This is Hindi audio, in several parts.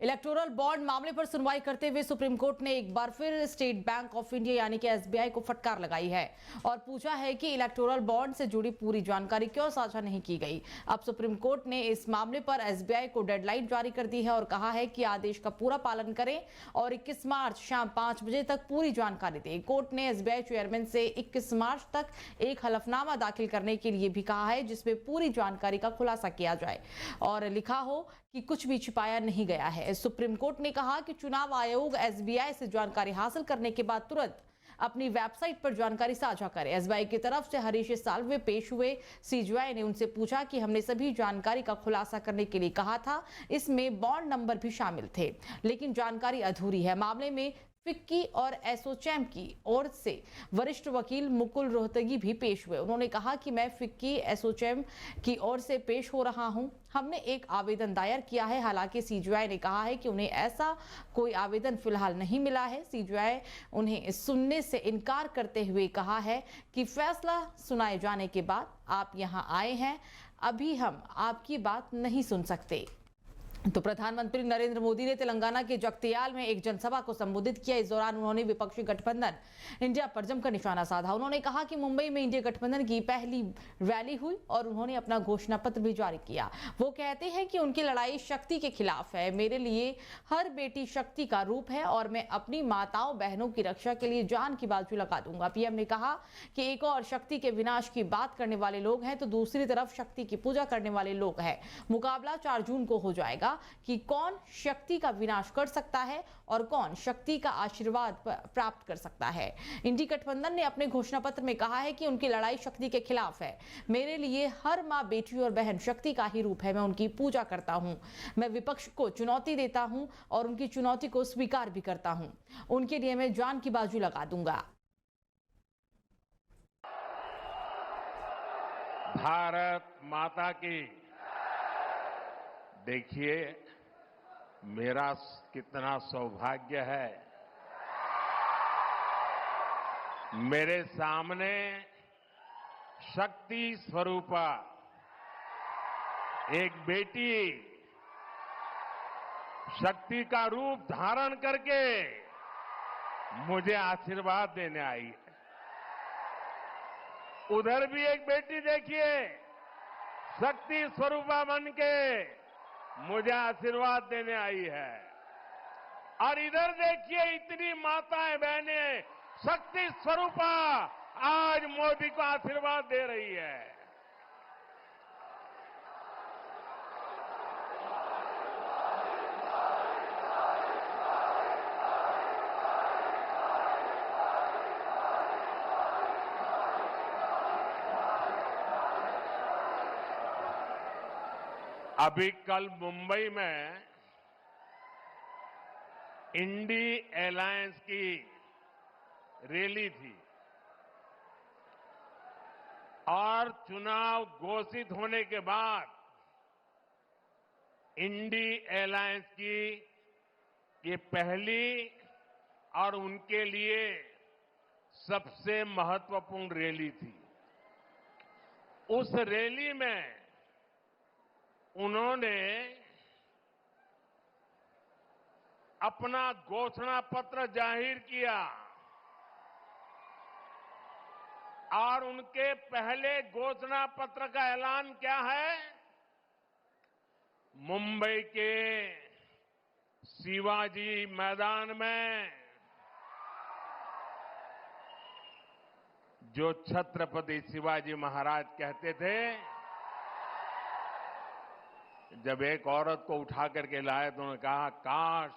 इलेक्टोरल बॉन्ड मामले पर सुनवाई करते हुए सुप्रीम कोर्ट ने एक बार फिर स्टेट बैंक ऑफ इंडिया यानी कि एसबीआई को फटकार लगाई है और पूछा है कि इलेक्टोरल बॉन्ड से जुड़ी पूरी जानकारी क्यों साझा नहीं की गई। अब सुप्रीम कोर्ट ने इस मामले पर एसबीआई को डेडलाइन जारी कर दी है और कहा है कि आदेश का पूरा पालन करें और 21 मार्च शाम 5 बजे तक पूरी जानकारी दें। कोर्ट ने एसबीआई चेयरमैन से 21 मार्च तक एक हलफनामा दाखिल करने के लिए भी कहा है जिसमें पूरी जानकारी का खुलासा किया जाए और लिखा हो कि कुछ भी छिपाया नहीं गया है। सुप्रीम कोर्ट ने कहा कि चुनाव आयोग एसबीआई से जानकारी हासिल करने के बाद तुरंत अपनी वेबसाइट पर जानकारी साझा करे। एसबीआई की तरफ से हरीश साल्वे पेश हुए। सीजीआई ने उनसे पूछा कि हमने सभी जानकारी का खुलासा करने के लिए कहा था, इसमें बॉन्ड नंबर भी शामिल थे, लेकिन जानकारी अधूरी है। मामले में फिक्की और एसोचैम की ओर से वरिष्ठ वकील मुकुल रोहतगी भी पेश हुए। उन्होंने कहा कि मैं फिक्की एसोचैम की ओर से पेश हो रहा हूं। हमने एक आवेदन दायर किया है। हालांकि सीजीआई ने कहा है कि उन्हें ऐसा कोई आवेदन फिलहाल नहीं मिला है। सीजीआई उन्हें सुनने से इनकार करते हुए कहा है कि फैसला सुनाए जाने के बाद आप यहां आए हैं, अभी हम आपकी बात नहीं सुन सकते। तो प्रधानमंत्री नरेंद्र मोदी ने तेलंगाना के जगतियाल में एक जनसभा को संबोधित किया। इस दौरान उन्होंने विपक्षी गठबंधन इंडिया पर जमकर निशाना साधा। उन्होंने कहा कि मुंबई में इंडिया गठबंधन की पहली रैली हुई और उन्होंने अपना घोषणा पत्र भी जारी किया। वो कहते हैं कि उनकी लड़ाई शक्ति के खिलाफ है। मेरे लिए हर बेटी शक्ति का रूप है और मैं अपनी माताओं बहनों की रक्षा के लिए जान की बाजू लगा दूंगा। पीएम ने कहा कि एक और शक्ति के विनाश की बात करने वाले लोग हैं तो दूसरी तरफ शक्ति की पूजा करने वाले लोग हैं। मुकाबला 4 जून को हो जाएगा कि कौन शक्ति का विनाश कर सकता है और कौन शक्ति का आशीर्वाद प्राप्त कर सकता है। इंडी गठबंधन ने अपने घोषणा पत्र में कहा है कि उनकी लड़ाई शक्ति के खिलाफ है। मेरे लिए हर मां, बेटी और बहन शक्ति का ही रूप है। मैं उनकी पूजा करता हूं। मैं विपक्ष को चुनौती देता हूं और उनकी चुनौती को स्वीकार भी करता हूं। उनके लिए मैं जान की बाजू लगा दूंगा। भारत माता की। देखिए, मेरा कितना सौभाग्य है, मेरे सामने शक्ति स्वरूपा एक बेटी शक्ति का रूप धारण करके मुझे आशीर्वाद देने आई है। उधर भी एक बेटी देखिए, शक्ति स्वरूपा बन के मुझे आशीर्वाद देने आई है। और इधर देखिए, इतनी माताएं बहनें शक्ति स्वरूपा आज मोदी को आशीर्वाद दे रही है। अभी कल मुंबई में इंडी अलायंस की रैली थी और चुनाव घोषित होने के बाद इंडी अलायंस की ये पहली और उनके लिए सबसे महत्वपूर्ण रैली थी। उस रैली में उन्होंने अपना घोषणा पत्र जाहिर किया और उनके पहले घोषणा पत्र का ऐलान क्या है? मुंबई के शिवाजी मैदान में जो छत्रपति शिवाजी महाराज कहते थे, जब एक औरत को उठा करके लाए तो उन्होंने कहा, काश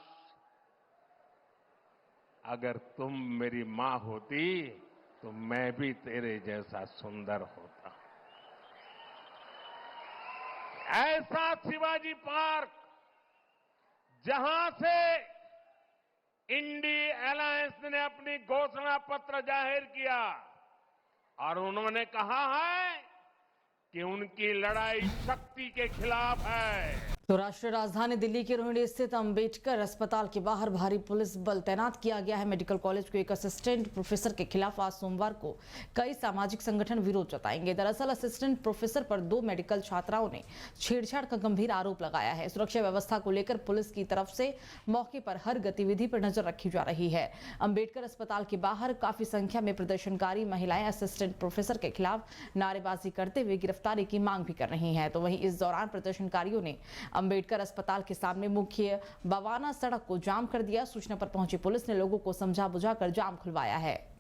अगर तुम मेरी मां होती तो मैं भी तेरे जैसा सुंदर होता। ऐसा शिवाजी पार्क जहां से इंडी अलायंस ने अपनी घोषणा पत्र जाहिर किया और उन्होंने कहा है कि उनकी लड़ाई शक्ति के खिलाफ है। तो राष्ट्रीय राजधानी दिल्ली के रोहिणी स्थित अंबेडकर अस्पताल के बाहर भारी पुलिस बल तैनात किया गया है। मेडिकल कॉलेज के एक असिस्टेंट प्रोफेसर के खिलाफ आज सोमवार को कई सामाजिक संगठन विरोध जताएंगे। दरअसल असिस्टेंट प्रोफेसर पर 2 मेडिकल छात्राओं ने छेड़छाड़ का गंभीर आरोप लगाया है। सुरक्षा व्यवस्था को लेकर पुलिस की तरफ से मौके पर हर गतिविधि पर नजर रखी जा रही है। अंबेडकर अस्पताल के बाहर काफी संख्या में प्रदर्शनकारी महिलाएं असिस्टेंट प्रोफेसर के खिलाफ नारेबाजी करते हुए गिरफ्तारी की मांग भी कर रही हैं। तो वहीं इस दौरान प्रदर्शनकारियों ने अंबेडकर अस्पताल के सामने मुख्य बवाना सड़क को जाम कर दिया। सूचना पर पहुंची पुलिस ने लोगों को समझा बुझाकर जाम खुलवाया है।